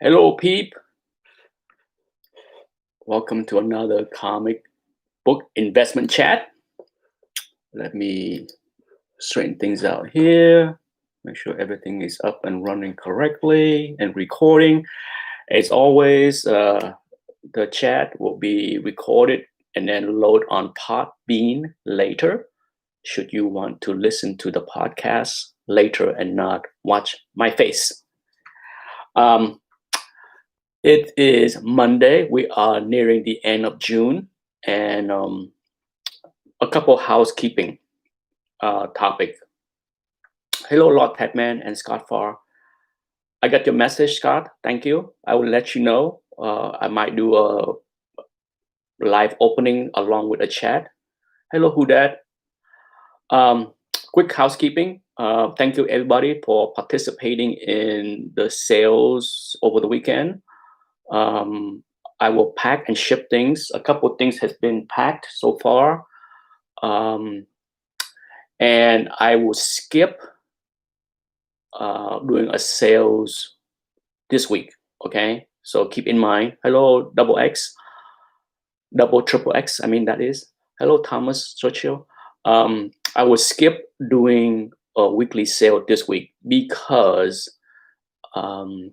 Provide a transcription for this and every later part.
Hello, Peep. Welcome to another comic book investment chat. Let me straighten things out here. Make sure everything is up and running correctly and recording. As always, the chat will be recorded and then load on Podbean later. Should you want to listen to the podcast later and not watch my face. Um, It is Monday. We are nearing the end of June, and a couple housekeeping topic. Hello, Lord Petman and Scott Farr. I got your message, Scott. Thank you. I will let you know. I might do a live opening along with a chat. Hello, who dat? Quick housekeeping. Thank you, everybody, for participating in the sales over the weekend. I will pack and ship things. A couple of things has been packed so far. And I will skip doing a sales this week. Okay, so keep in mind. Hello, double X, double triple X. I mean that is. Hello, Thomas Churchill. I will skip doing a weekly sale this week because um,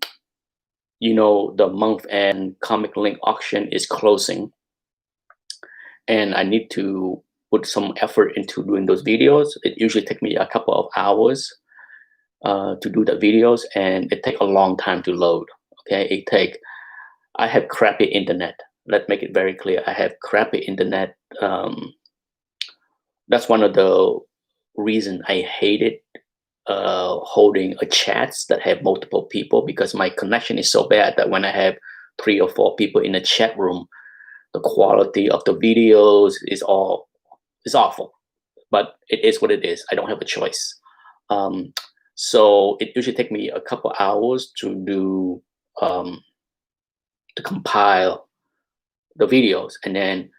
the month end comic link auction is closing, and I need to put some effort into doing those videos. It usually takes me a couple of hours to do the videos, and it take a long time to load. Okay, I have crappy internet. Let's make it very clear. I have crappy internet. That's one of the reason I hated holding a chats that have multiple people, because my connection is so bad that when I have 3 or 4 people in a chat room, the quality of the videos is awful. But it is what it is. I don't have a choice. So it usually take me a couple hours to do to compile the videos, and then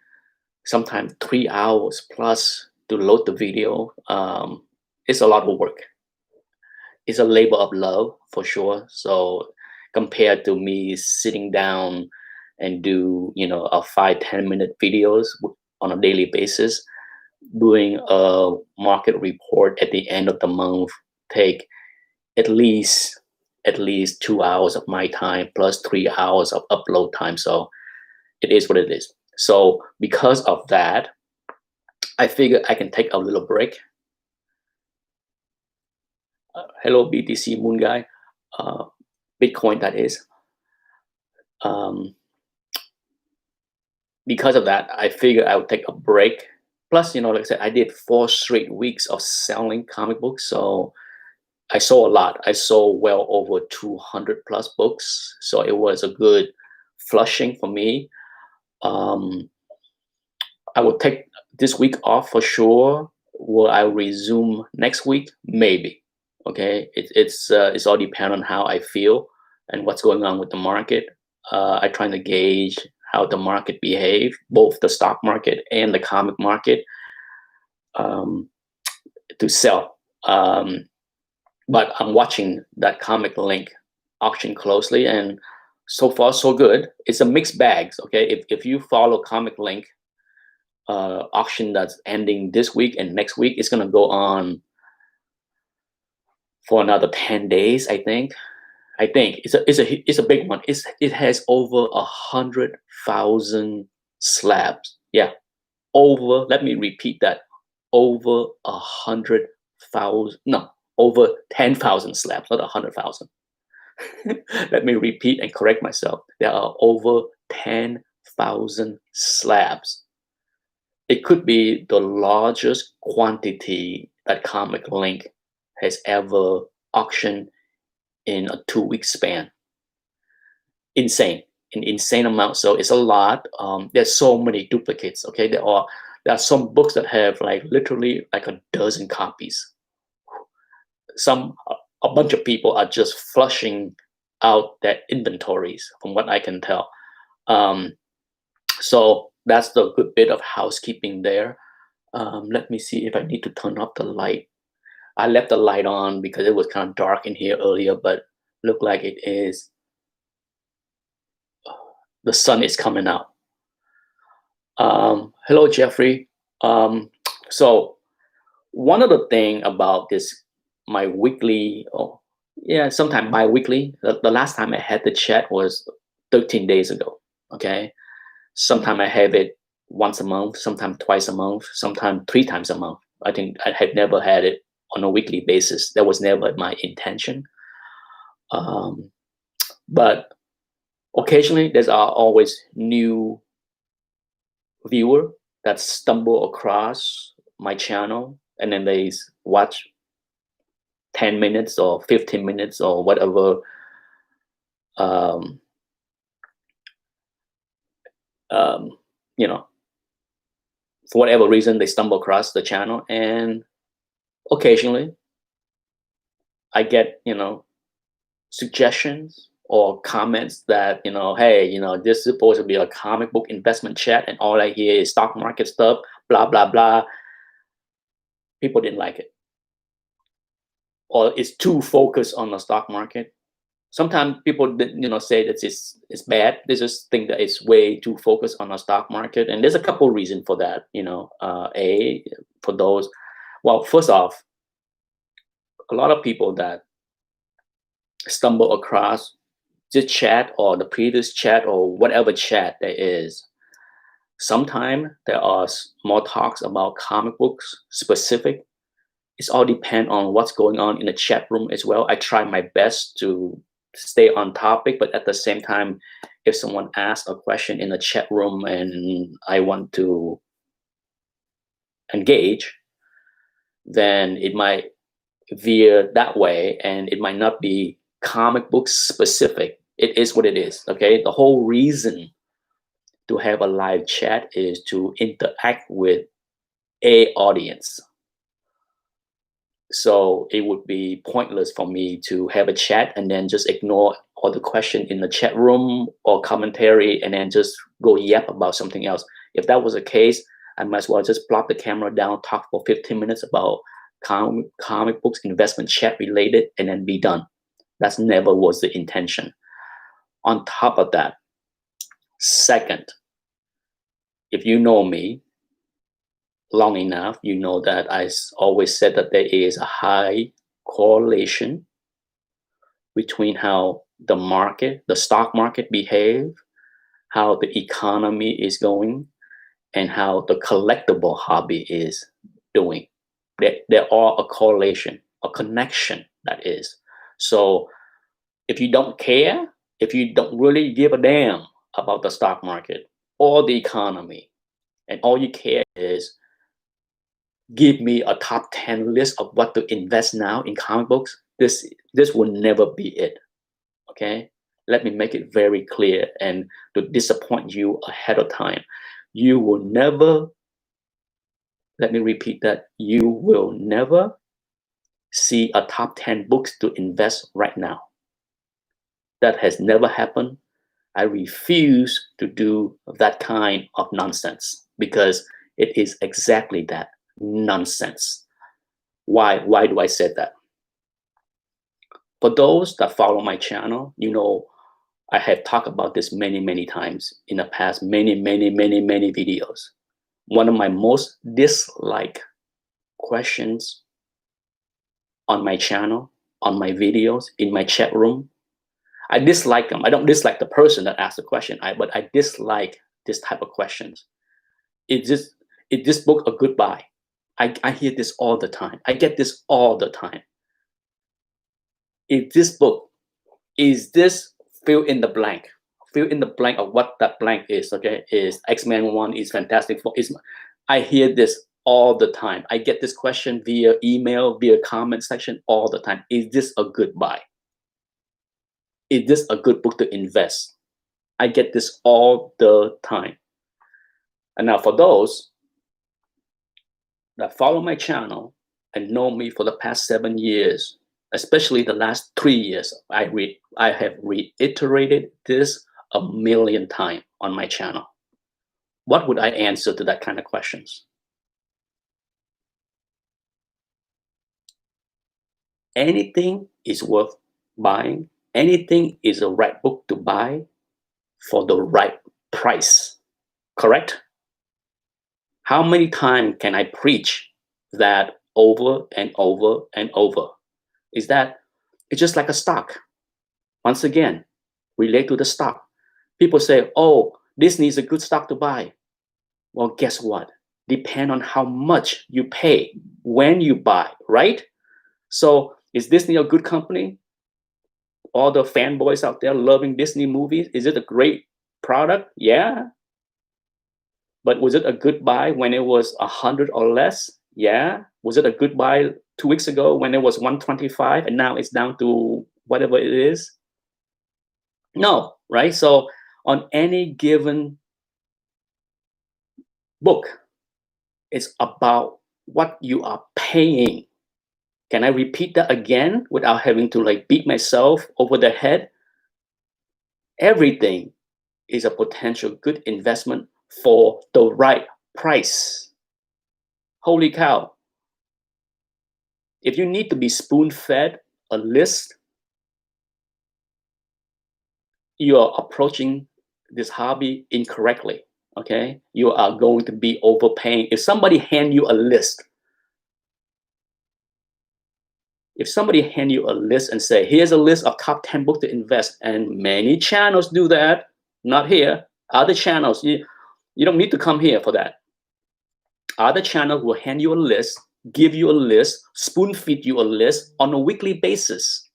sometimes 3 hours plus to load the video. It's a lot of work. It's a labor of love for sure. So compared to me sitting down and do a 5-10 minute videos on a daily basis, doing a market report at the end of the month take at least 2 hours of my time plus 3 hours of upload time. So it is what it is. So because of that, I figure I can take a little break. Hello, BTC Moon Guy, Bitcoin that is. Because of that, I figure I would take a break. Plus, like I said, I did 4 straight weeks of selling comic books, so I sold a lot. I sold well over 200 plus books, so it was a good flushing for me. I will take this week off for sure. Will I resume next week? Maybe. Okay, it's all depend on how I feel and what's going on with the market. I trying to gauge how the market behave, both the stock market and the comic market, to sell. But I'm watching that comic link auction closely, and so far so good. It's a mixed bags. Okay, if you follow comic link auction that's ending this week and next week, it's gonna go on for another 10 days. I think it's a big one. It has over 100,000 slabs. Yeah, over. Let me repeat that. Over 100,000. No, over 10,000 slabs, not 100,000. Let me repeat and correct myself. There are over 10,000 slabs. It could be the largest quantity that Comic Link has ever auctioned in a 2-week span. Insane, an insane amount. So it's a lot. There's so many duplicates. Okay, there are some books that have like literally like a dozen copies. A bunch of people are just flushing out their inventories, from what I can tell. So that's the good bit of housekeeping there. Let me see if I need to turn up the light. I left the light on because it was kind of dark in here earlier, but look like it is the sun is coming out. Hello, Jeffrey. Um, so one of the thing about this, my weekly, oh, yeah, sometime bi-weekly. The last time I had the chat was 13 days ago. Okay, sometime I have it once a month, sometime twice a month, sometime three times a month. I think I have never had it on a weekly basis. That was never my intention. Um, but occasionally, there's always new viewer that stumble across my channel and then they watch 10 minutes or 15 minutes or whatever, um, um, you know, for whatever reason they stumble across the channel. And occasionally I get, suggestions or comments that, hey, this is supposed to be a comic book investment chat and all I hear is stock market stuff, blah, blah, blah. People didn't like it. Or it's too focused on the stock market. Sometimes people say that it's bad. They just think that it's way too focused on the stock market, and there's a couple reasons for that. For those, well, first off, a lot of people that stumble across this chat or the previous chat or whatever chat there is, sometimes there are more talks about comic books specific. It's all depend on what's going on in the chat room as well. I try my best to stay on topic, but at the same time, if someone asks a question in the chat room and I want to engage, then it might veer that way and it might not be comic book specific. It is what it is. Okay. The whole reason to have a live chat is to interact with a audience. So it would be pointless for me to have a chat and then just ignore all the question in the chat room or commentary and then just go yap about something else. If that was the case, I might as well just plop the camera down, talk for 15 minutes about comic books, investment chat related, and then be done. That's never was the intention. On top of that, second, if you know me long enough, you know that I always said that there is a high correlation between how the market, the stock market behave, how the economy is going, and how the collectible hobby is doing. There are a correlation, a connection that is. So if you don't care, if you don't really give a damn about the stock market or the economy, and all you care is give me a top 10 list of what to invest now in comic books, this will never be it. Okay, let me make it very clear and to disappoint you ahead of time. You will never, let me repeat that, you will never see a top 10 books to invest right now. That has never happened. I refuse to do that kind of nonsense because it is exactly that, nonsense. Why do I say that? For those that follow my channel, I have talked about this many times in the past, many videos. One of my most disliked questions on my channel, on my videos, in my chat room, I dislike them. I don't dislike the person that asked the question, but I dislike this type of questions. Is this book a good buy? I hear this all the time. I get this all the time. Is this book, is this fill in the blank? Fill in the blank of what that blank is. Okay, is X-Men 1, is Fantastic Four? I hear this all the time. I get this question via email, via comment section all the time. Is this a good buy? Is this a good book to invest? I get this all the time. And now for those that follow my channel and know me for the past 7 years, especially the last 3 years, I have reiterated this a million times on my channel. What would I answer to that kind of questions? Anything is worth buying. Anything is a right book to buy for the right price. Correct? How many times can I preach that over and over and over? Is that it's just like a stock. Once again, relate to the stock. People say, oh, Disney is a good stock to buy. Well, guess what? Depend on how much you pay when you buy, right? So is Disney a good company? All the fanboys out there loving Disney movies, is it a great product? Yeah. But was it a good buy when it was 100 or less? Yeah. Was it a good buy 2 weeks ago when it was 125 and now it's down to whatever it is? No, right? So on any given book, it's about what you are paying. Can I repeat that again without having to like beat myself over the head? Everything is a potential good investment for the right price. Holy cow. If you need to be spoon fed a list, you are approaching this hobby incorrectly. Okay. You are going to be overpaying. If somebody hand you a list, and say, here's a list of top 10 books to invest, and many channels do that, not here, other channels, you don't need to come here for that. Other channels will hand you a list, give you a list, spoon feed you a list on a weekly basis.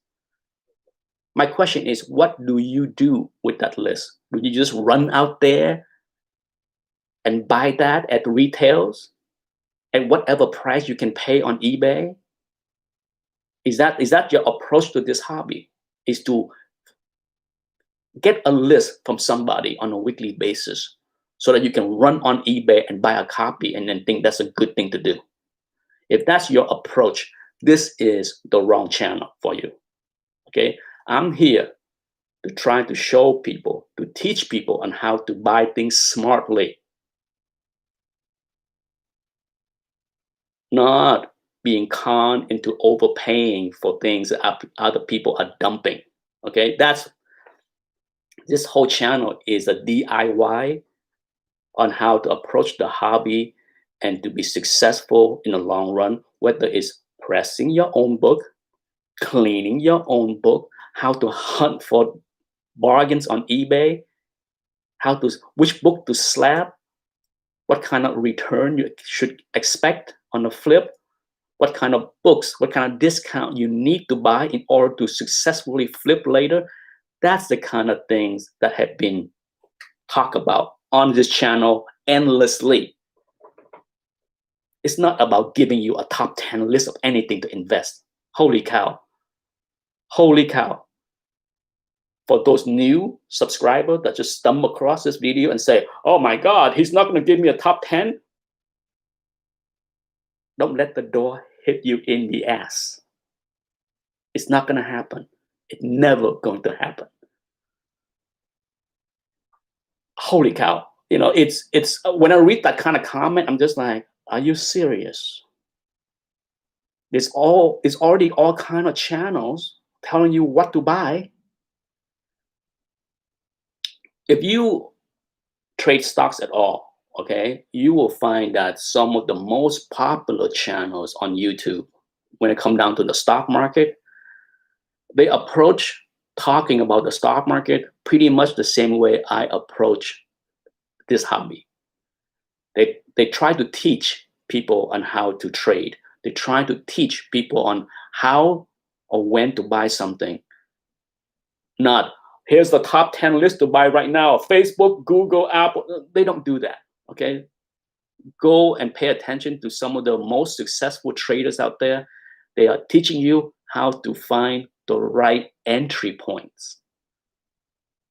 My question is, what do you do with that list? Do you just run out there and buy that at retails at whatever price you can pay on eBay? Is that your approach to this hobby? Is to get a list from somebody on a weekly basis so that you can run on eBay and buy a copy and then think that's a good thing to do? If that's your approach, this is the wrong channel for you. Okay, I'm here to try to show people, to teach people on how to buy things smartly, not being conned into overpaying for things that other people are dumping. Okay, this whole channel is a DIY on how to approach the hobby and to be successful in the long run, whether it's pressing your own book, cleaning your own book, how to hunt for bargains on eBay, which book to slap, what kind of return you should expect on the flip, what kind of books, what kind of discount you need to buy in order to successfully flip later. That's the kind of things that have been talked about on this channel endlessly. It's not about giving you a top 10 list of anything to invest. Holy cow. Holy cow. For those new subscribers that just stumble across this video and say, oh my God, he's not going to give me a top 10. Don't let the door hit you in the ass. It's not going to happen. It's never going to happen. Holy cow. You know, it's when I read that kind of comment, I'm just like, are you serious? It's already all kind of channels telling you what to buy. If you trade stocks at all, okay, you will find that some of the most popular channels on YouTube, when it comes down to the stock market, they approach talking about the stock market pretty much the same way I approach this hobby. They try to teach people on how to trade. They try to teach people on how or when to buy something. Not, here's the top 10 list to buy right now. Facebook, Google, Apple. They don't do that, okay? Go and pay attention to some of the most successful traders out there. They are teaching you how to find the right entry points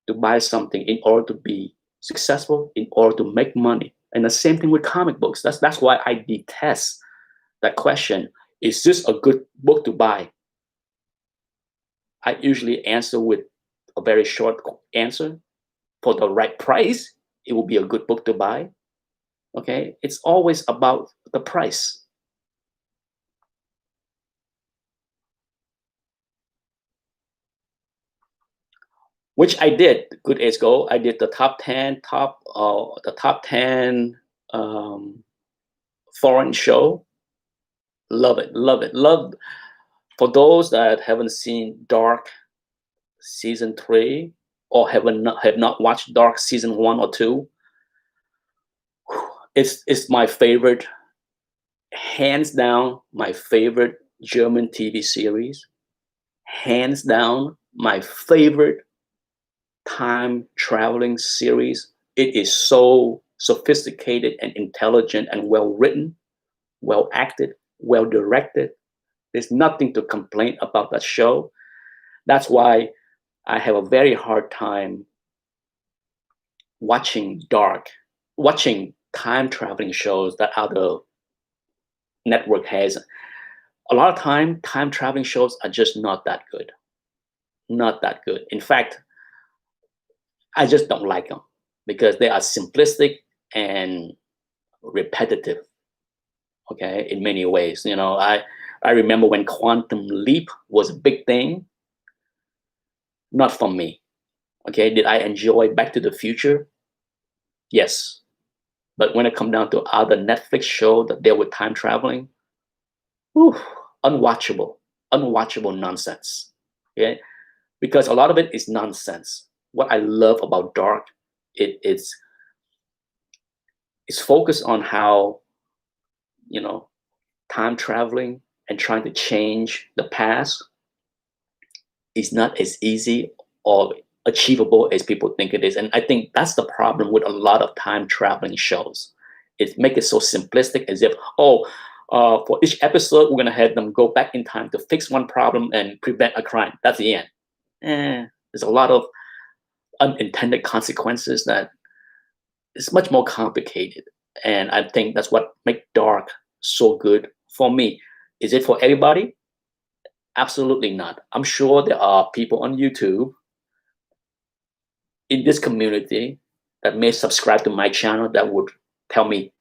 to buy something in order to be successful, in order to make money. And the same thing with comic books. That's why I detest that question, is this a good book to buy? I usually answer with a very short answer. For the right price, it will be a good book to buy. Okay, it's always about the price. which I did. Good Ace Go. I did the top 10 foreign show. Love it, love it, love. For those that haven't seen Dark season 3 or have not watched Dark season 1 or 2, it's my favorite, hands down, my favorite German TV series. Hands down, my favorite time traveling series. It is so sophisticated and intelligent and well written, well acted, well directed. There's nothing to complain about that show. That's why I have a very hard time watching time traveling shows that other network has. A lot of time traveling shows are just not that good. Not that good. In fact, I just don't like them because they are simplistic and repetitive. Okay, in many ways. I remember when Quantum Leap was a big thing. Not for me. Okay, did I enjoy Back to the Future? Yes, but when it come down to other Netflix show that deal with time traveling, whew, unwatchable, unwatchable nonsense. Okay, because a lot of it is nonsense. What I love about Dark, it's focused on how you know time traveling and trying to change the past is not as easy or achievable as people think it is. And I think that's the problem with a lot of time traveling shows. It make it so simplistic, as if, for each episode, we're gonna have them go back in time to fix one problem and prevent a crime. That's the end. There's a lot of unintended consequences that is much more complicated. And I think that's what make Dark so good for me. Is it for everybody? Absolutely not. I'm sure there are people on YouTube in this community that may subscribe to my channel that would tell me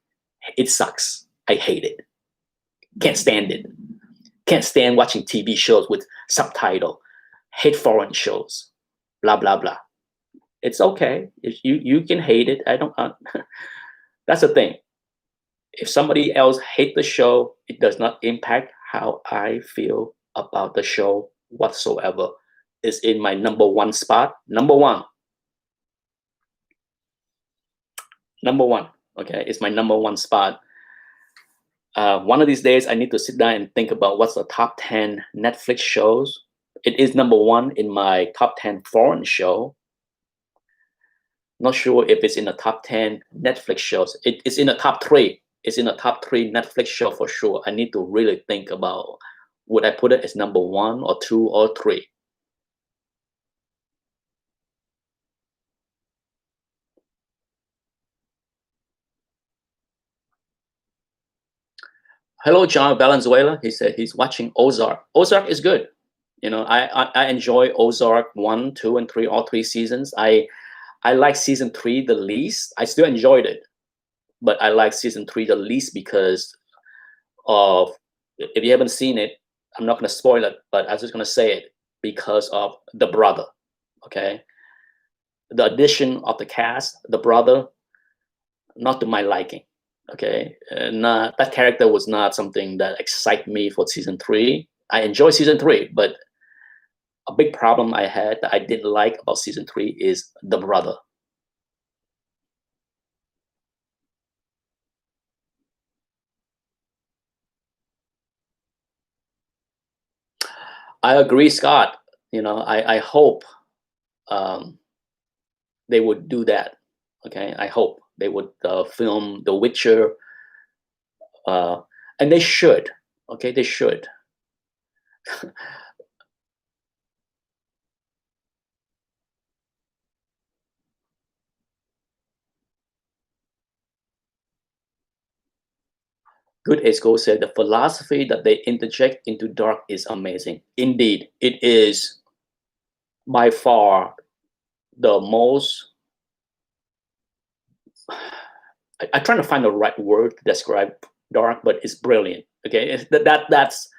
it sucks. I hate it. Can't stand it. Can't stand watching TV shows with subtitle. Hate foreign shows. Blah blah blah. It's okay. If you can hate it. I don't. That's the thing. If somebody else hate the show, it does not impact how I feel about the show whatsoever. It's in my number one spot. Number one. Okay, it's my number one spot. One of these days, I need to sit down and think about what's the top 10 Netflix shows. It is number one in my top 10 foreign show. Not sure if it's in the top 10 Netflix shows. It's in the top 3. It's in the top 3 Netflix show for sure. I need to really think about, would I put it as number 1 or 2 or 3? Hello, John Valenzuela. He said he's watching Ozark. Ozark is good. I enjoy Ozark 1, 2, and 3, all 3 seasons. I like season 3 the least. I still enjoyed it, but I like season 3 the least because of, if you haven't seen it, I'm not going to spoil it, but I'm just going to say it, because of the brother. Okay, the addition of the cast, the brother, not to my liking. Okay, not that character was not something that excited me for season 3. I enjoy season 3, but a big problem I had that I didn't like about season 3 is the brother. I agree, Scott. I hope they would do that. Okay, I hope they would film The Witcher, and they should. Okay, they should. Good Esco said the philosophy that they interject into Dark is amazing. Indeed, it is by far the most. I'm trying to find the right word to describe Dark, but it's brilliant. Okay, that's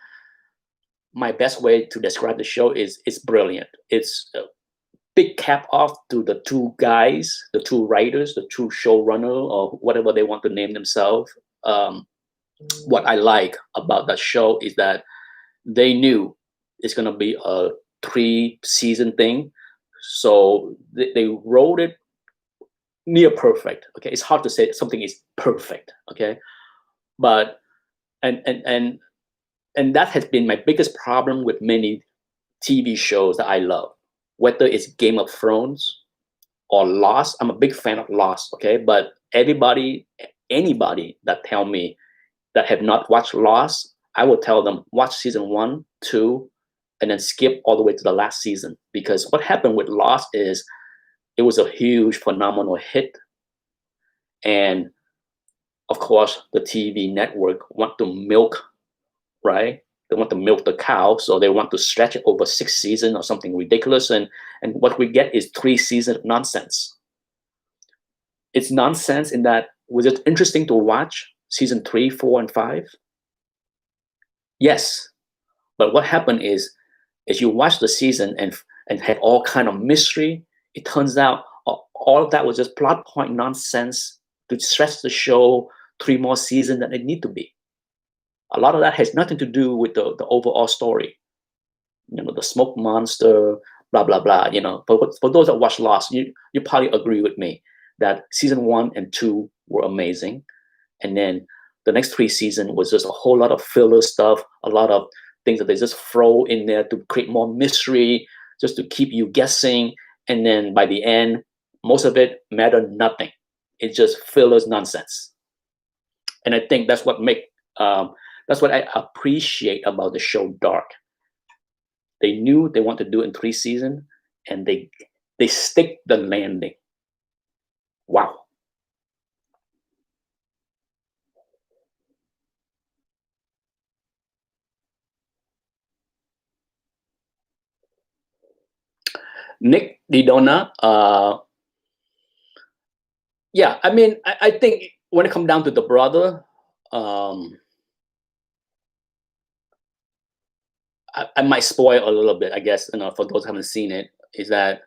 my best way to describe the show. Is it's brilliant. It's big cap off to the two guys, the two writers, the two showrunner, or whatever they want to name themselves. Um, what I like about that show is that they knew it's gonna be a 3-season thing, so they wrote it near perfect. Okay, it's hard to say something is perfect. Okay, but and and and and that has been my biggest problem with many TV shows that I love, whether it's Game of Thrones or Lost. I'm a big fan of Lost. Okay, but anybody that tell me that have not watched Lost, I will tell them watch season 1, 2, and then skip all the way to the last season. Because what happened with Lost is it was a huge, phenomenal hit, and of course the TV network want to milk, right? They want to milk the cow, so they want to stretch it over 6 seasons or something ridiculous, and what we get is 3 seasons of nonsense. It's nonsense in that was it interesting to watch season 3, 4, and 5? Yes, but what happened is, as you watch the season and had all kind of mystery, it turns out all of that was just plot point nonsense to stretch the show 3 more seasons than it need to be. A lot of that has nothing to do with the overall story. The smoke monster, blah blah blah. For those that watch Lost, you probably agree with me that season 1 and 2 were amazing, and then the next 3 seasons was just a whole lot of filler stuff, a lot of things that they just throw in there to create more mystery, just to keep you guessing, and then by the end, most of it mattered nothing. It's just fillers nonsense, and I think that's what I appreciate about the show Dark. They knew they want to do it in 3 seasons, and they stick the landing. Wow. Nick Didona, yeah, I mean, I think when it comes down to the brother, um, I might spoil a little bit, I guess, for those who haven't seen it, is that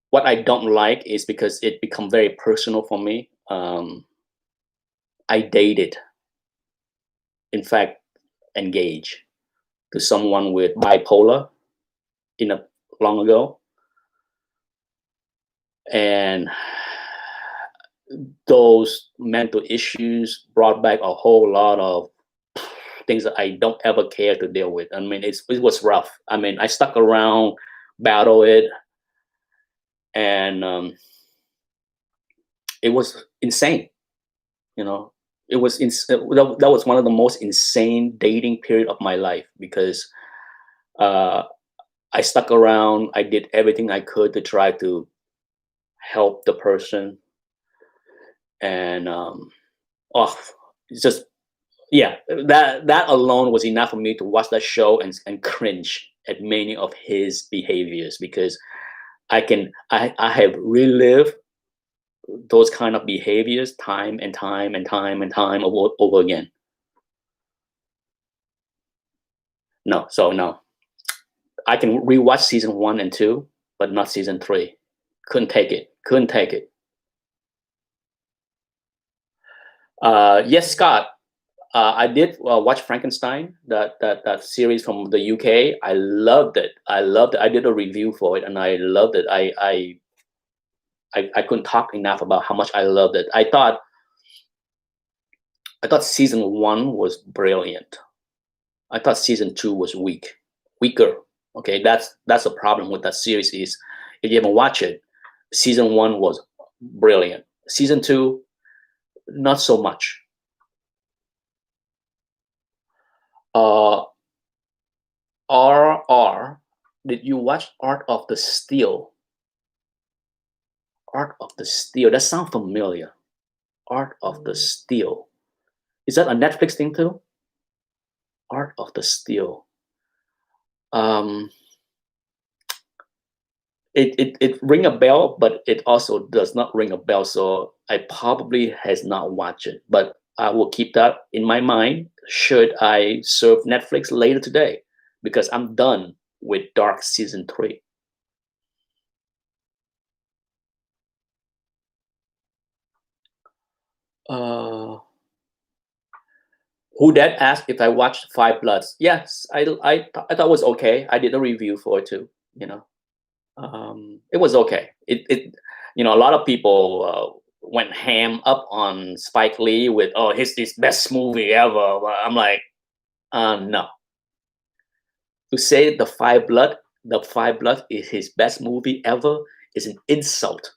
what I don't like is because it become very personal for me. I dated, in fact, engaged to someone with bipolar in a long ago, and those mental issues brought back a whole lot of things that I don't ever care to deal with. I mean, it was rough. I mean, I stuck around, battle it, and it was insane. You know, that was one of the most insane dating period of my life because uh, I stuck around. I did everything I could to try to help the person, and oh, it's just yeah, that alone was enough for me to watch that show and cringe at many of his behaviors because I have relived those kind of behaviors time and time and time and time over again. No, so no, I can rewatch season 1 and 2, but not season 3. Couldn't take it. Couldn't take it. Yes, Scott. I did watch Frankenstein, that series from the UK. I loved it. I loved it. I did a review for it, and I loved it. I couldn't talk enough about how much I loved it. I thought season 1 was brilliant. I thought season 2 was weaker. Okay, that's a problem with that series. Is if you haven't watched it, season 1 was brilliant. Season 2, not so much. Uh, RR, did you watch Art of the Steel? Art of the Steel. That sounds familiar. Art of the Steel. Is that a Netflix thing too? Art of the Steel. Um, it ring a bell, but it also does not ring a bell. So I probably has not watched it, but I will keep that in my mind should I serve Netflix later today, because I'm done with Dark season 3. Uh, who that asked if I watched Five Bloods? Yes, I thought it was okay. I did a review for it too. You know, it was okay. A lot of people went ham up on Spike Lee with, oh, his this best movie ever. But I'm like, no. To say the Five Blood is his best movie ever is an insult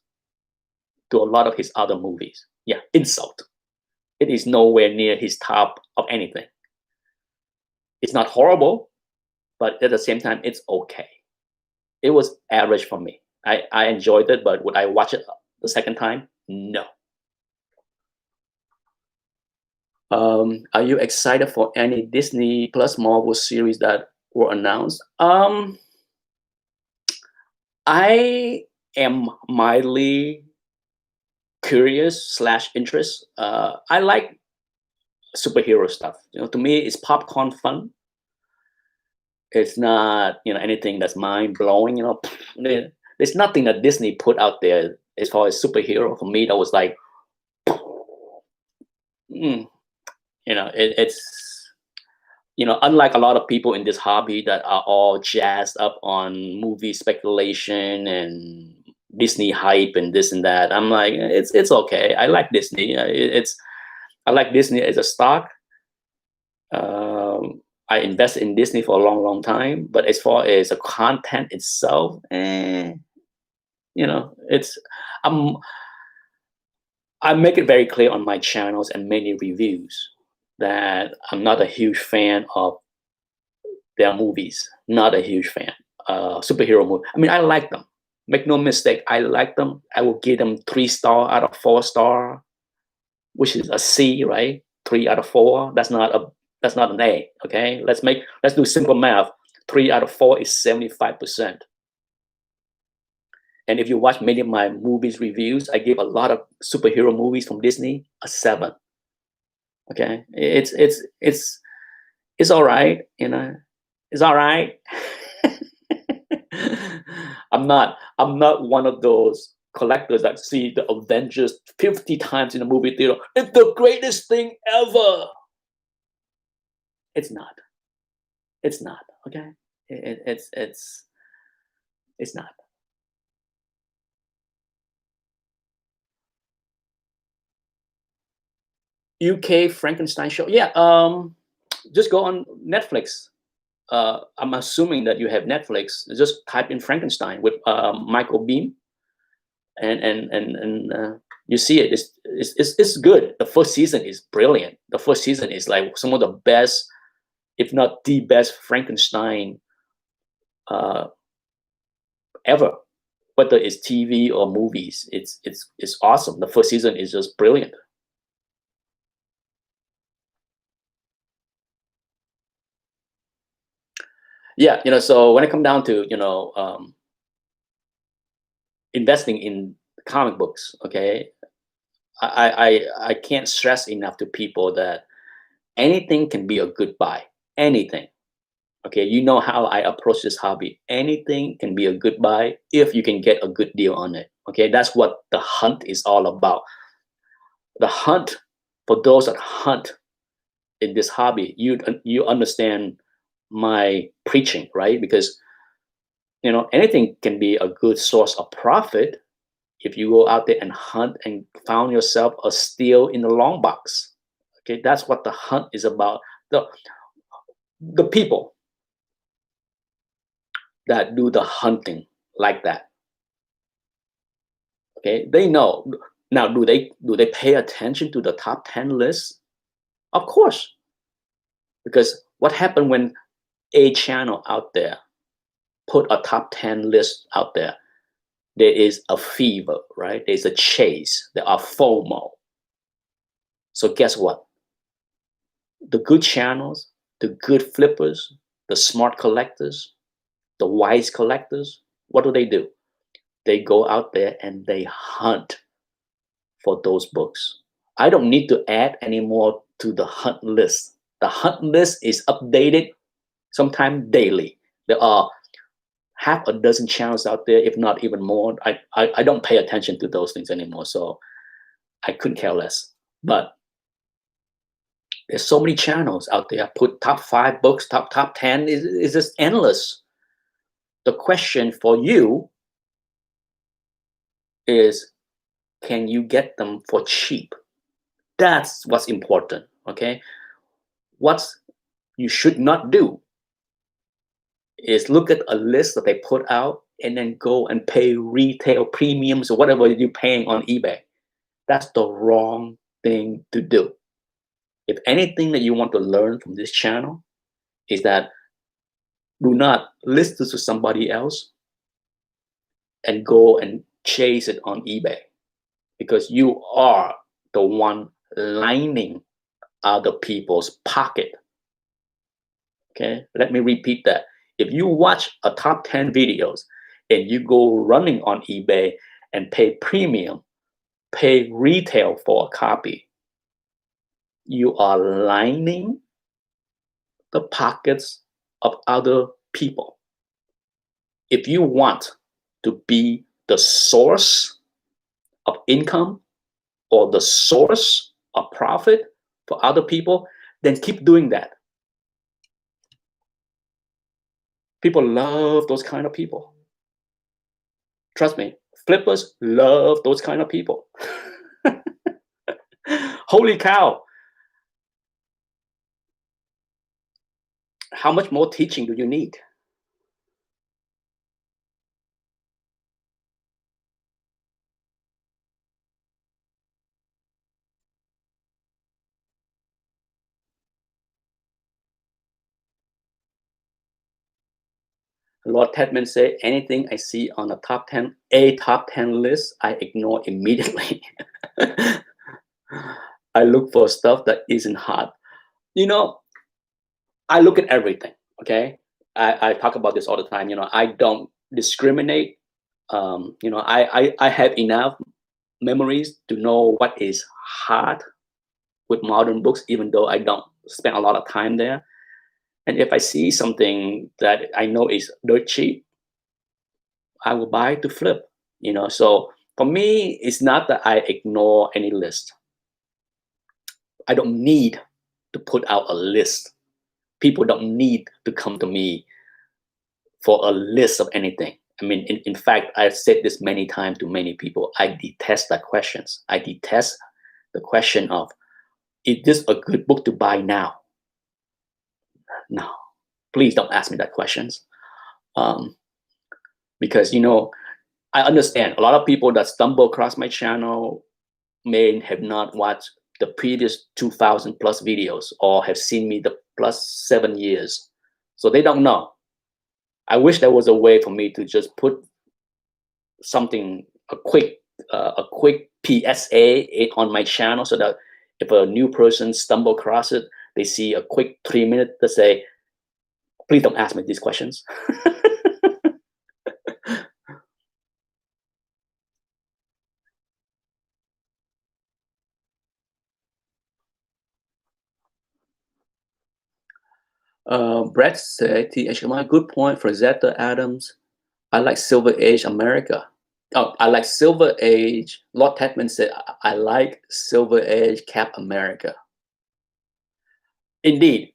to a lot of his other movies. Yeah, insult. It is nowhere near his top of anything. It's not horrible, but at the same time, it's okay. It was average for me. I enjoyed it, but would I watch it the second time? No. Are you excited for any Disney Plus Marvel series that were announced? I am mildly curious slash interest. I like superhero stuff. To me, it's popcorn fun. It's not anything that's mind blowing. There's nothing that Disney put out there as far as superhero for me that was like, mm, it's unlike a lot of people in this hobby that are all jazzed up on movie speculation and Disney hype and this and that. I'm like, it's okay. I like Disney. I like Disney as a stock. I invested in Disney for a long, long time. But as far as the content itself, it's I'm I make it very clear on my channels and many reviews that I'm not a huge fan of their movies. Not a huge fan. Superhero movie. I mean, I like them. Make no mistake, I like them. I will give them 3 star out of 4 star, which is a C, right? 3 out of 4. That's not an A. Okay, let's do simple math. 3 out of 4 is 75%. And if you watch many of my movies reviews, I give a lot of superhero movies from Disney a 7. Okay, it's all right. It's all right. I'm not one of those collectors that see the Avengers 50 times in a movie theater. It's the greatest thing ever. It's not. It's not. Okay. It's not. UK Frankenstein show. Yeah. Just go on Netflix. I'm assuming that you have Netflix. Just type in Frankenstein with Michael Beam, and you see it. It's good. The first season is brilliant. The first season is like some of the best, if not the best, Frankenstein ever. Whether it's TV or movies, it's awesome. The first season is just brilliant. Yeah, so when it come down to investing in comic books, okay, I can't stress enough to people that anything can be a good buy. Anything. Okay, you know how I approach this hobby. Anything can be a good buy if you can get a good deal on it. Okay, that's what the hunt is all about. The hunt, for those that hunt in this hobby, you understand my preaching, right? Because anything can be a good source of profit if you go out there and hunt and found yourself a steal in the long box. Okay, that's what the hunt is about. The people that do the hunting like that, okay, they know. Now, do they pay attention to the top 10 list? Of course, because what happened when a channel out there put a top 10 list out there? There is a fever, right? There's a chase. There are FOMO. So guess what? The good channels, the good flippers, the smart collectors, the wise collectors, what do? They go out there and they hunt for those books. I don't need to add any more to the hunt list. The hunt list is updated sometime daily. There are half a dozen channels out there, if not even more. I don't pay attention to those things anymore. So I couldn't care less. But there's so many channels out there. Put top 5 books, top 10 is just endless. The question for you is, can you get them for cheap? That's what's important. Okay. What you should not do is look at a list that they put out and then go and pay retail premiums or whatever you're paying on eBay. That's the wrong thing to do. If anything that you want to learn from this channel is that do not list this to somebody else and go and chase it on eBay, because you are the one lining other people's pocket. Okay, let me repeat that. If you watch a top 10 videos and you go running on eBay and pay premium, pay retail for a copy, you are lining the pockets of other people. If you want to be the source of income or the source of profit for other people, then keep doing that. People love those kind of people. Trust me, flippers love those kind of people. Holy cow. How much more teaching do you need? Lord Tedman said, anything I see on a top 10 list, I ignore immediately. I look for stuff that isn't hot. You know, I look at everything, okay? I talk about this all the time. I don't discriminate. I have enough memories to know what is hot with modern books, even though I don't spend a lot of time there. And if I see something that I know is dirt cheap, I will buy to flip. So for me, it's not that I ignore any list. I don't need to put out a list. People don't need to come to me for a list of anything. I mean, in fact, I've said this many times to many people. I detest that questions. I detest the question of, is this a good book to buy now? No, please don't ask me that questions. Because, I understand a lot of people that stumble across my channel may have not watched the previous 2,000 plus videos or have seen me the plus 7 years. So they don't know. I wish there was a way for me to just put something, a quick PSA on my channel, so that if a new person stumble across it, they see a quick 3 minute to say, please don't ask me these questions. Brett said, THMI, good point for Zeta Adams. I like Silver Age America. Oh, I like Silver Age. Lord Tedman said, I like Silver Age Cap America. Indeed.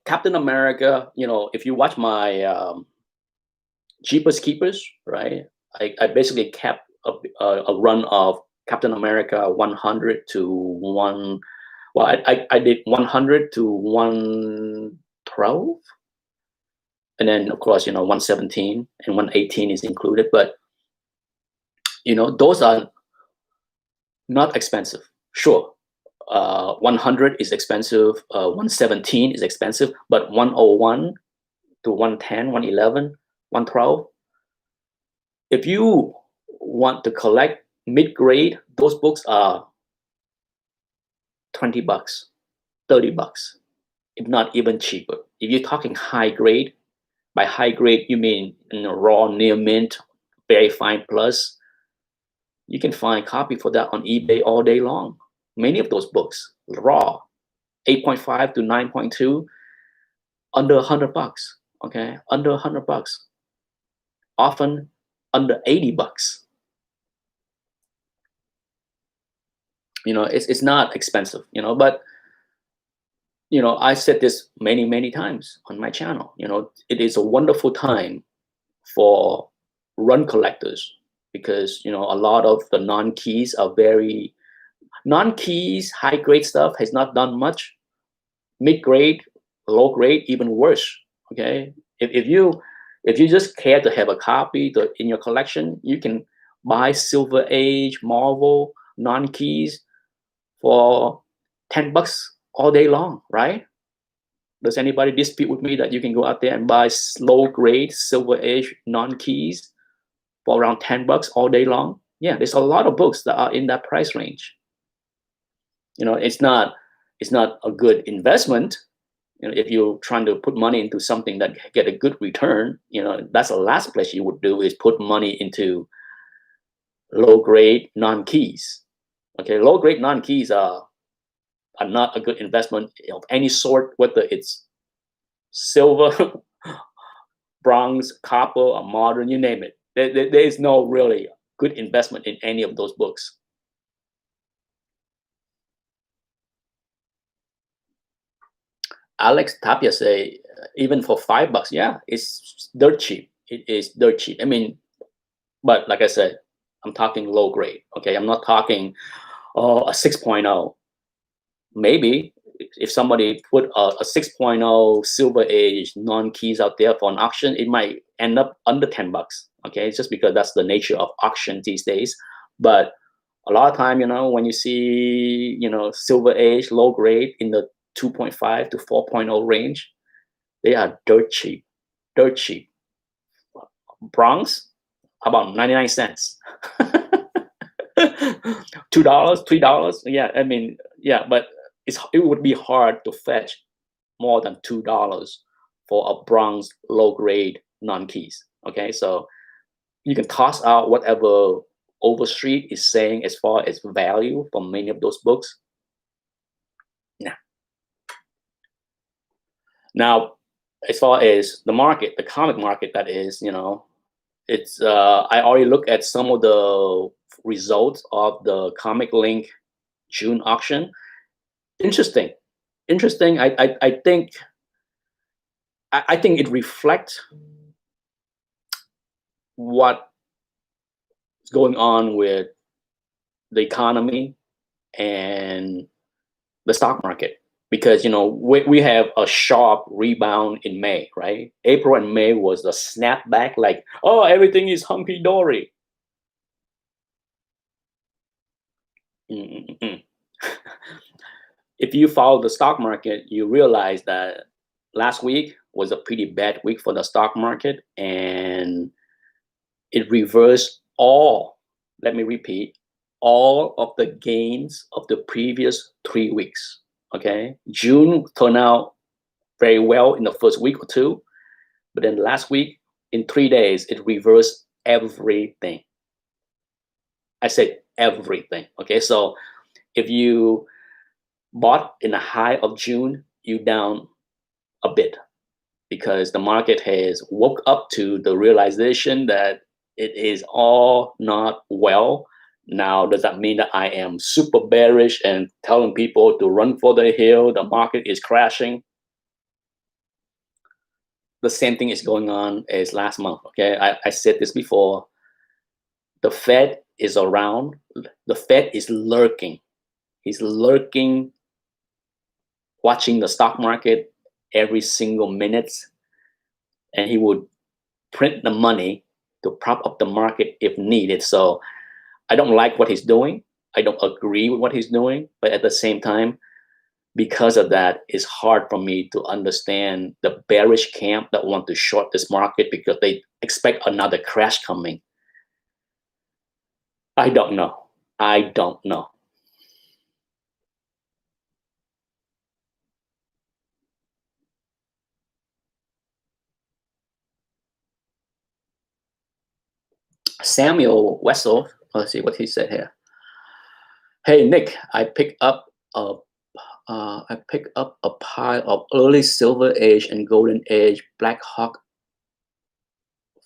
Captain America, if you watch my Jeepers Keepers, right? I basically kept a run of Captain America 100 to 1. Well, I did 100 to 112. And then, of course, 117 and 118 is included. But, those are not expensive. Sure, 100 is expensive, 117 is expensive, but 101 to 110, 111, 112. If you want to collect mid-grade, those books are $20, $30, if not even cheaper. If you're talking high grade, by high grade, you mean raw, near mint, very fine plus, you can find a copy for that on eBay all day long. Many of those books, raw, 8.5 to 9.2, under $100, okay? Under $100, often under $80. It's not expensive, but I said this many, many times on my channel. It is a wonderful time for run collectors because a lot of the non-keys are very non-keys, high grade stuff has not done much. Mid grade, low grade, even worse. Okay, if you just care to have a copy in your collection, you can buy Silver Age, Marvel, non-keys for $10 all day long, right? Does anybody dispute with me that you can go out there and buy low grade Silver Age non-keys for around $10 all day long? Yeah, there's a lot of books that are in that price range. It's not a good investment. If you're trying to put money into something that get a good return, that's the last place you would do is put money into low grade non-keys. Okay, low grade non-keys are not a good investment of any sort, whether it's silver, bronze, copper, or modern, you name it. There is no really good investment in any of those books. Alex Tapia say, even for $5, yeah, it's dirt cheap. It is dirt cheap. I mean, but like I said, I'm talking low grade. Okay, I'm not talking a 6.0. Maybe if somebody put a 6.0 Silver Age non-keys out there for an auction, it might end up under $10. Okay, it's just because that's the nature of auction these days. But a lot of time, when you see, Silver Age low grade in the 2.5 to 4.0 range, they are dirt cheap, dirt cheap. Bronze, about 99 cents. $2, $3. Yeah, I mean, yeah, but it would be hard to fetch more than $2 for a bronze low grade non-keys. Okay, so you can toss out whatever Overstreet is saying as far as value for many of those books. Now, as far as the market, the comic market, that is, it's I already looked at some of the results of the Comic Link June auction. Interesting, interesting. I think it reflects what's going on with the economy and the stock market, because we have a sharp rebound in May, right? April and May was a snapback, like, oh, everything is hunky dory. If you follow the stock market, you realize that last week was a pretty bad week for the stock market, and it reversed all, let me repeat, all of the gains of the previous 3 weeks. Okay, June turned out very well in the first week or two, but then last week, in 3 days, it reversed everything. I said everything. Okay, so if you bought in the high of June, you down a bit because the market has woke up to the realization that it is all not well. Now, does that mean that I am super bearish and telling people to run for the hill? The market is crashing. The same thing is going on as last month. Okay, I said this before. The Fed is around. The Fed is lurking. He's lurking, watching the stock market every single minute, and he would print the money to prop up the market if needed. So I don't like what he's doing. I don't agree with what he's doing, but at the same time, because of that, it's hard for me to understand the bearish camp that want to short this market because they expect another crash coming. I don't know. I don't know. Samuel Wessel, let's see what he said here. Hey Nick, I picked up a pile of early Silver Age and Golden Age Black Hawk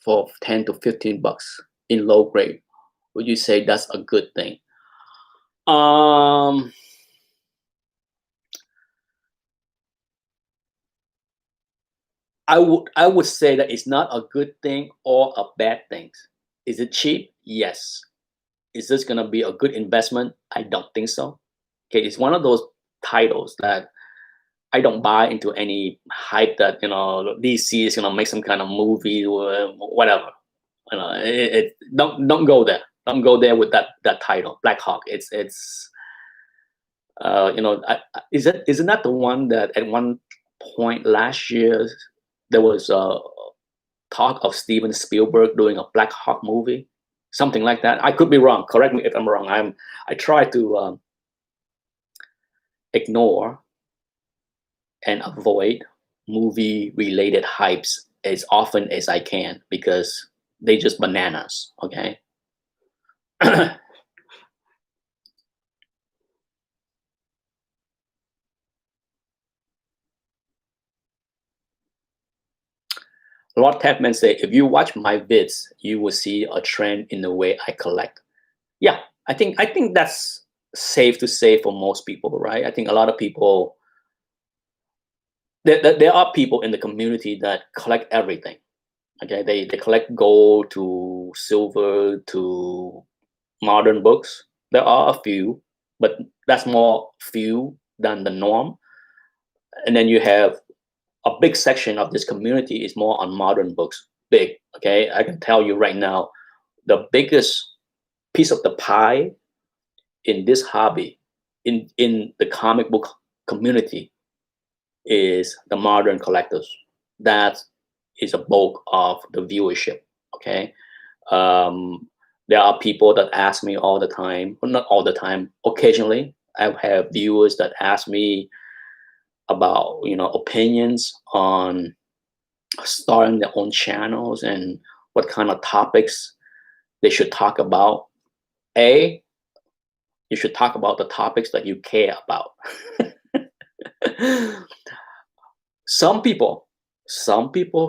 for 10 to $15 in low grade. Would you say that's a good thing? Um, I would say that it's not a good thing or a bad thing. Is it cheap? Yes. Is this gonna be a good investment? I don't think so. Okay, it's one of those titles that I don't buy into any hype that DC is gonna make some kind of movie or whatever. Don't go there. Don't go there with that title, Black Hawk. It's is it not the one that at one point last year there was talk of Steven Spielberg doing a Black Hawk movie, something like that. I could be wrong. Correct me if I'm wrong. I try to ignore and avoid movie related hypes as often as I can because they just bananas. Okay. Lord Tapman said, if you watch my vids, you will see a trend in the way I collect. Yeah, I think that's safe to say for most people, right? I think a lot of people there are people in the community that collect everything. Okay, they collect gold to silver to modern books. There are a few, but that's more few than the norm. And then you have a big section of this community is more on modern books. Big, okay. I can tell you right now, the biggest piece of the pie in this hobby, in the comic book community, is the modern collectors. That is a bulk of the viewership. Okay. Um, there are people that ask me all the time, well, not all the time, occasionally. I have viewers that ask me about opinions on starting their own channels and what kind of topics they should talk about. A, you should talk about the topics that you care about. Some people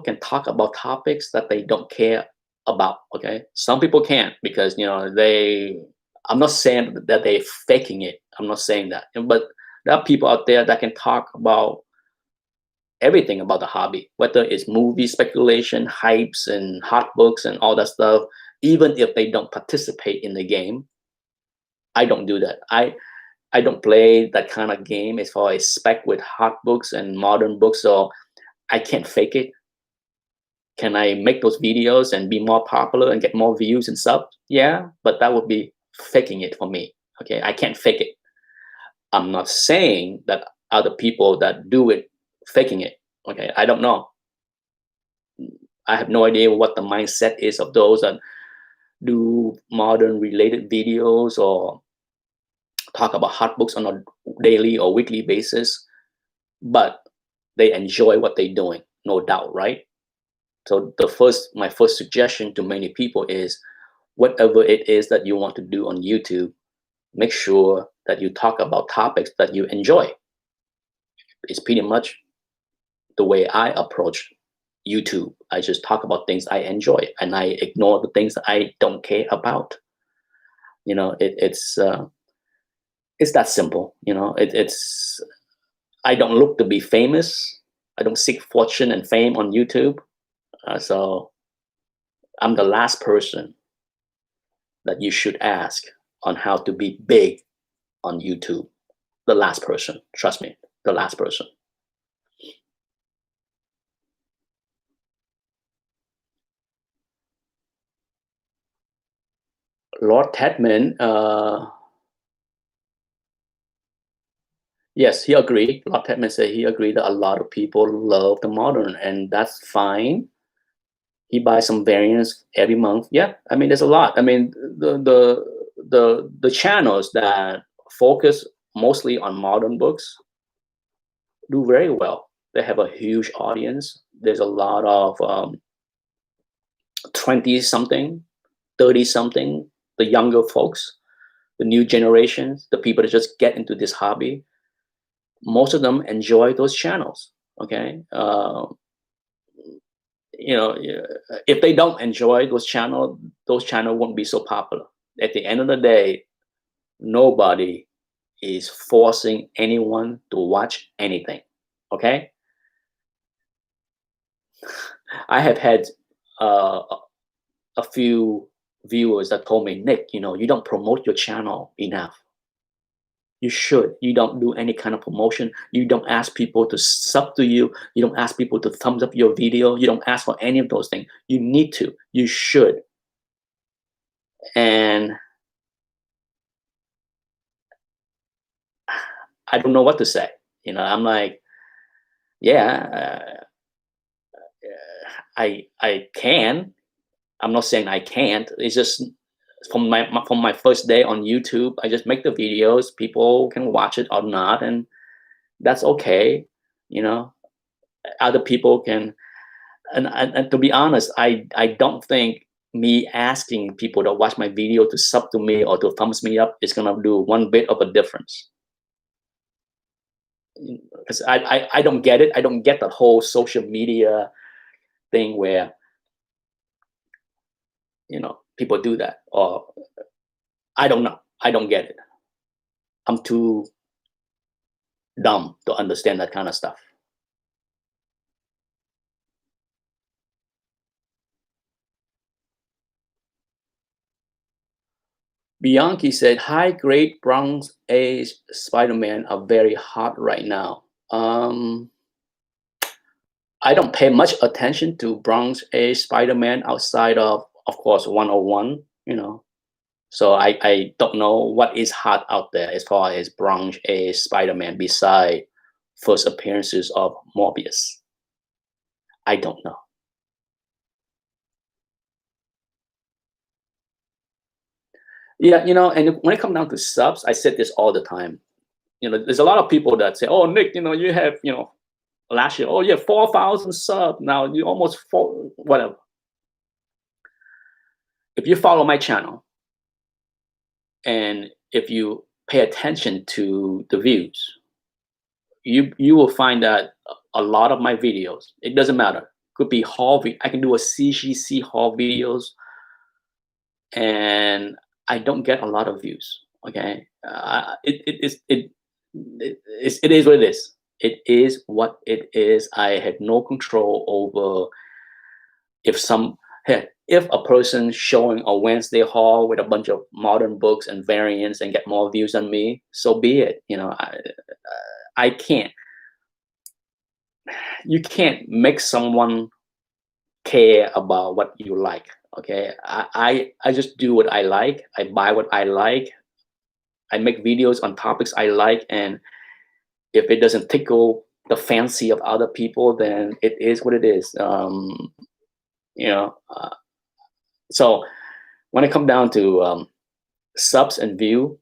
can talk about topics that they don't care about. Okay, some people can't because they. I'm not saying that they're faking it. I'm not saying that, but there are people out there that can talk about everything about the hobby, whether it's movie speculation, hypes, and hot books, and all that stuff. Even if they don't participate in the game, I don't do that. I don't play that kind of game as far as spec with hot books and modern books, so I can't fake it. Can I make those videos and be more popular and get more views and stuff? Yeah, but that would be faking it for me. Okay, I can't fake it. I'm not saying that other people that do it faking it. Okay, I don't know. I have no idea what the mindset is of those that do modern related videos or talk about hot books on a daily or weekly basis, but they enjoy what they're doing, no doubt, right? So my first suggestion to many people is whatever it is that you want to do on YouTube, make sure that you talk about topics that you enjoy. It's pretty much the way I approach YouTube. I just talk about things I enjoy and I ignore the things that I don't care about. It's that simple. It's I don't look to be famous. I don't seek fortune and fame on YouTube. So I'm the last person that you should ask on how to be big on YouTube. The last person, trust me, the last person. Lord Tedman, yes, he agreed. Lord Tedman said he agreed that a lot of people love the modern, and that's fine. He buys some variants every month. Yeah, I mean, there's a lot. I mean, the channels that focus mostly on modern books do very well. They have a huge audience. There's a lot of 20 something, 30 something, the younger folks, the new generations, the people that just get into this hobby. Most of them enjoy those channels. Okay. If they don't enjoy those channels won't be so popular. At the end of the day, Nobody is forcing anyone to watch anything. Okay, I have had a few viewers that told me, Nick, you don't promote your channel enough. You should. You don't do any kind of promotion. You don't ask people to sub to you. You don't ask people to thumbs up your video. You don't ask for any of those things. You need to. You should. And I don't know what to say. I'm like, yeah, I can. I'm not saying I can't. It's just from my first day on YouTube, I just make the videos. People can watch it or not, and that's okay. You know, other people can. And to be honest, I don't think me asking people to watch my video to sub to me or to thumbs me up is gonna do one bit of a difference. Because I don't get it. I don't get the whole social media thing where people do that. Or I don't know. I don't get it. I'm too dumb to understand that kind of stuff. Bianchi said, "High grade Bronx Age Spider-Man are very hot right now." I don't pay much attention to Bronx Age Spider-Man outside of course, 101. So I don't know what is hot out there as far as Bronx Age Spider-Man beside first appearances of Morbius. I don't know. Yeah, and when it comes down to subs, I said this all the time. There's a lot of people that say, "Oh, Nick, you have, last year, oh yeah, 4,000 subs. Now you almost four, whatever." If you follow my channel and if you pay attention to the views, you will find that a lot of my videos, it doesn't matter. Could be haul. I can do a CGC haul videos, and I don't get a lot of views. Okay, it is what it is. It is what it is. I had no control over if some heck, if a person showing a Wednesday haul with a bunch of modern books and variants and get more views than me, so be it. I can't. You can't make someone care about what you like. Okay, I just do what I like. I buy what I like. I make videos on topics I like, and if it doesn't tickle the fancy of other people, then it is what it is. You know, uh, so when it comes down to subs and view,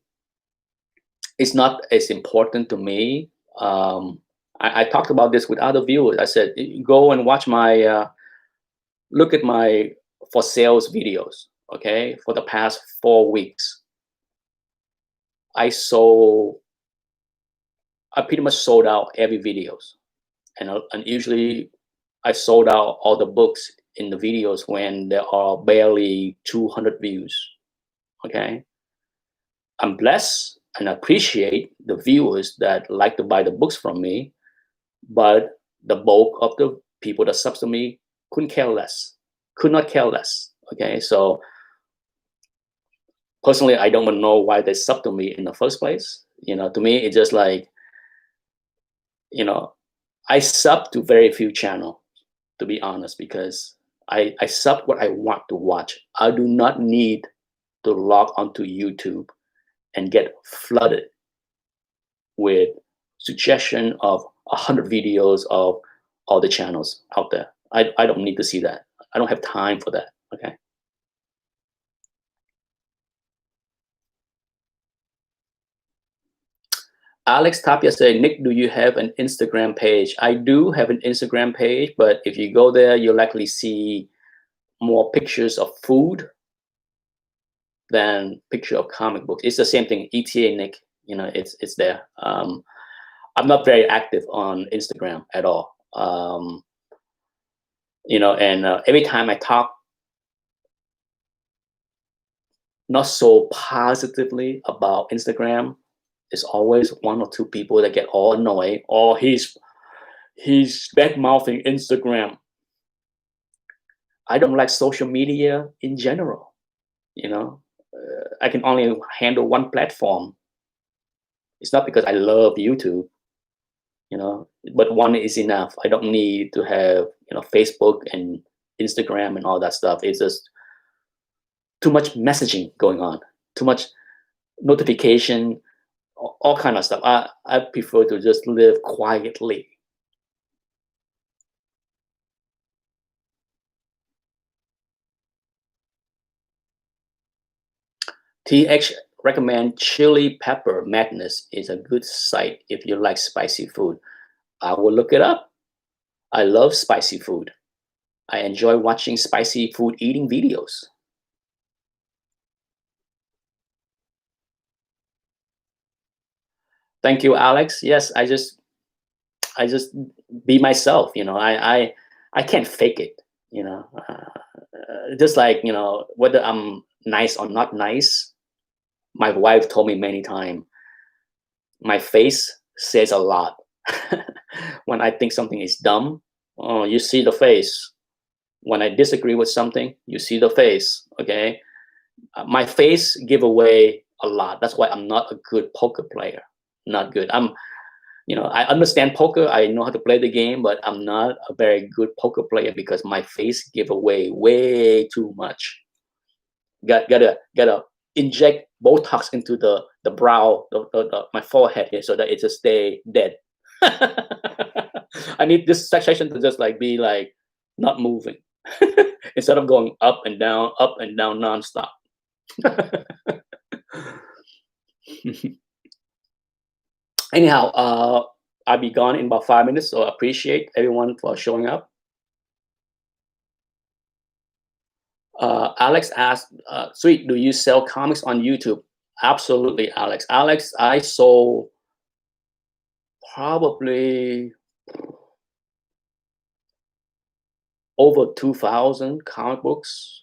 it's not as important to me. I talked about this with other viewers. I said, go and watch look at my for sales videos. Okay, for the past 4 weeks, I sold, I pretty much sold out every videos, and usually I sold out all the books in the videos when there are barely 200 views. Okay, I'm blessed and appreciate the viewers that like to buy the books from me, but the bulk of the people that subs to me couldn't care less, could not care less. Okay, so personally, I don't know why they sub to me in the first place. To me, it's just like, you know, I sub to very few channels, to be honest, because I sub what I want to watch. I do not need to log onto YouTube and get flooded with suggestion of 100 videos of all the channels out there. I don't need to see that. I don't have time for that. Okay. Alex Tapia said, Nick, do you have an Instagram page? I do have an Instagram page, but if you go there, you'll likely see more pictures of food than picture of comic books. It's the same thing. ETA Nick, it's there. I'm not very active on Instagram at all. And every time I talk not so positively about Instagram. It's always one or two people that get all annoyed. Oh, he's bad mouthing Instagram. I don't like social media in general. You know, I can only handle one platform. It's not because I love YouTube, but one is enough. I don't need to have Facebook and Instagram and all that stuff. It's just too much messaging going on, too much notification, all kind of stuff. I prefer to just live quietly. TH recommend Chili Pepper Madness is a good site if you like spicy food. I will look it up. I love spicy food. I enjoy watching spicy food eating videos. Thank you, Alex. Yes, I just be myself. I can't fake it. Just like whether I'm nice or not nice. My wife told me many times, my face says a lot. When I think something is dumb, oh, you see the face. When I disagree with something, you see the face. Okay, my face give away a lot. That's why I'm not a good poker player. Not good. I understand poker. I know how to play the game, but I'm not a very good poker player because my face give away way too much. Gotta inject Botox into the brow, my forehead here, so that it just stay dead. I need this section to just like be like not moving instead of going up and down nonstop. Anyhow, I'll be gone in about 5 minutes, so I appreciate everyone for showing up. Alex asked, Sweet, do you sell comics on YouTube? Absolutely, Alex. Alex, I sold probably over 2,000 comic books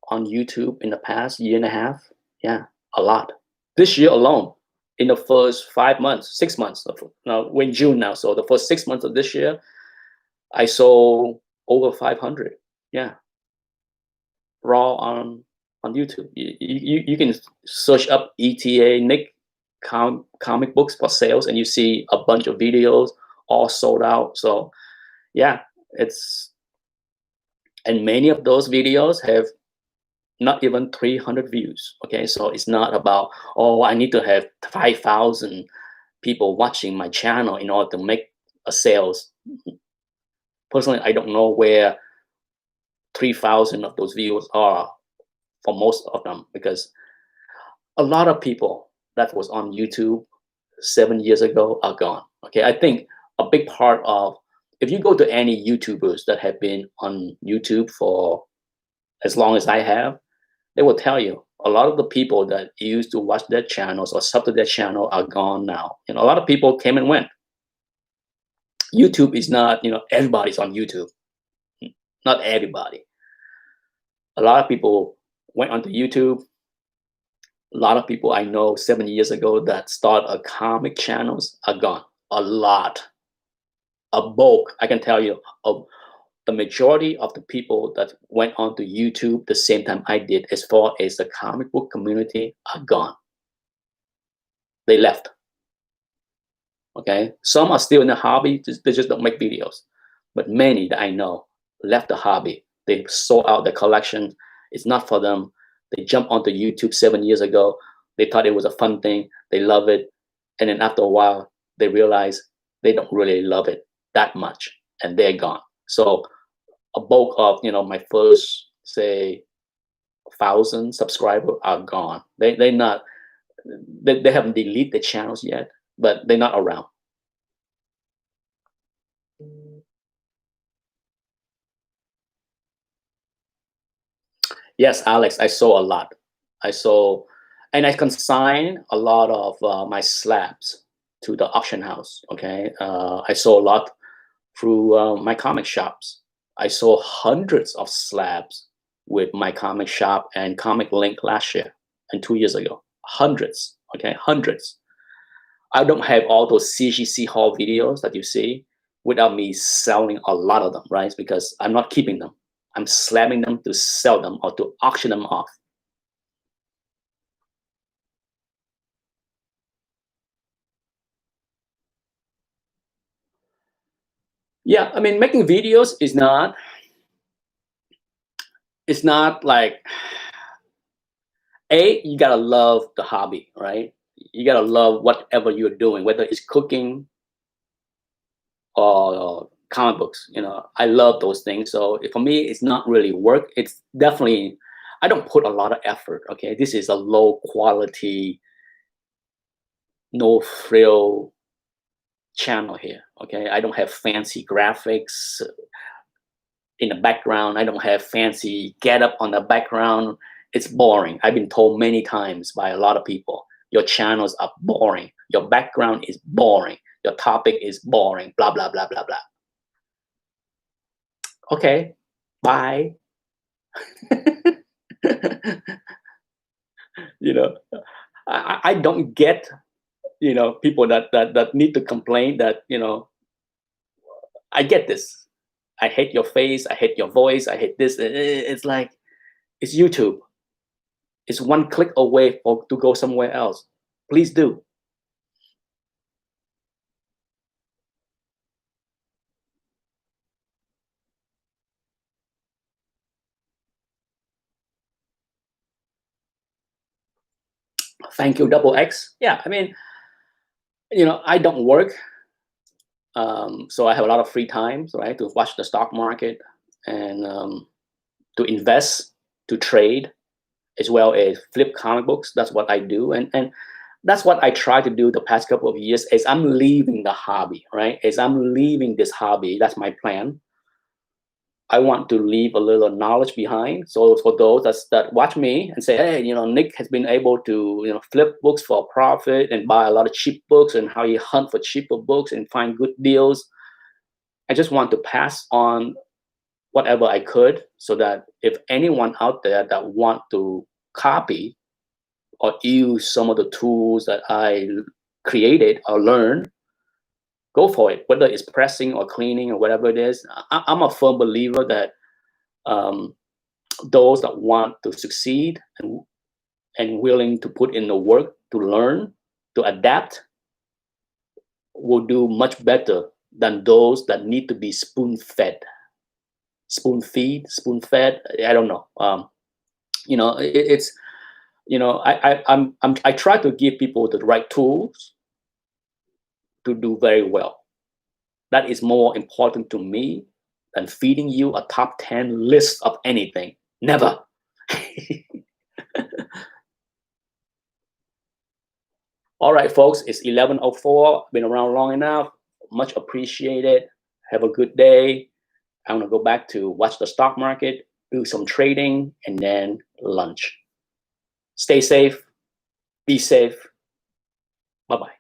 on YouTube in the past year and a half. Yeah, a lot. This year alone, in the first 5 months, 6 months, now we're in June now, so the first 6 months of this year, I sold over 500. Yeah, raw on YouTube. You can search up ETA Nick comic books for sales, and you see a bunch of videos all sold out. So yeah, it's and many of those videos have not even 300 views. Okay, so it's not about, oh, I need to have 5,000 people watching my channel in order to make a sales. Personally, I don't know where 3,000 of those views are for most of them, because a lot of people that was on YouTube 7 years ago are gone. Okay, I think a big part of, if you go to any YouTubers that have been on YouTube for as long as I have, they will tell you a lot of the people that used to watch their channels or sub to their channel are gone now. A lot of people came and went. YouTube is not, everybody's on YouTube. Not everybody. A lot of people went onto YouTube. A lot of people I know 7 years ago that start a comic channels are gone. A lot. A bulk, I can tell you, of the majority of the people that went onto YouTube the same time I did, as far as the comic book community, are gone. They left. Okay, some are still in the hobby. They just don't make videos. But many that I know left the hobby. They sold out their collection. It's not for them. They jumped onto YouTube 7 years ago. They thought it was a fun thing. They love it, and then after a while, they realize they don't really love it that much, and they're gone. So a bulk of my first, say, 1,000 subscribers are gone. They not they haven't deleted the channels yet, but they're not around. Yes, Alex, I saw a lot. I saw, and I consigned a lot of my slabs to the auction house. Okay, I saw a lot through my comic shops. I saw hundreds of slabs with my comic shop and Comic Link last year. and 2 years ago. Hundreds, okay, hundreds. I don't have all those CGC haul videos that you see without me selling a lot of them, right? Because I'm not keeping them. I'm slamming them to sell them or to auction them off. Yeah, I mean, making videos is not, it's not like, you gotta love the hobby, right? You gotta love whatever you're doing, whether it's cooking or comic books. I love those things. So for me, it's not really work. It's definitely, I don't put a lot of effort. Okay, this is a low quality, no frill channel here. Okay, I don't have fancy graphics in the background. I don't have fancy get up on the background. It's boring. I've been told many times by a lot of people, your channels are boring. Your background is boring. Your topic is boring. Blah, blah, blah, blah, blah. Okay, bye. you know, I don't get, people that need to complain that, I get this. I hate your face. I hate your voice. I hate this. It's like, it's YouTube. It's one click away to go somewhere else. Please do. Thank you, Double X. Yeah, I mean, I don't work. So I have a lot of free time, right, to watch the stock market and to invest, to trade, as well as flip comic books. That's what I do, and that's what I try to do the past couple of years. As I'm leaving the hobby, right? As I'm leaving this hobby, that's my plan. I want to leave a little knowledge behind. So for those that watch me and say, hey, Nick has been able to, flip books for a profit and buy a lot of cheap books, and how he hunt for cheaper books and find good deals. I just want to pass on whatever I could, so that if anyone out there that want to copy or use some of the tools that I created or learned, go for it. Whether it's pressing or cleaning or whatever it is, I'm a firm believer that um, those that want to succeed and willing to put in the work to learn, to adapt, will do much better than those that need to be spoon-fed. Spoon-fed. I don't know. It's I try to give people the right tools to do very well. That is more important to me than feeding you a top 10 list of anything. Never. All right, folks, it's 11:04. Been around long enough. Much appreciated. Have a good day. I'm gonna go back to watch the stock market, do some trading, and then lunch. Stay safe. Be safe. Bye-bye.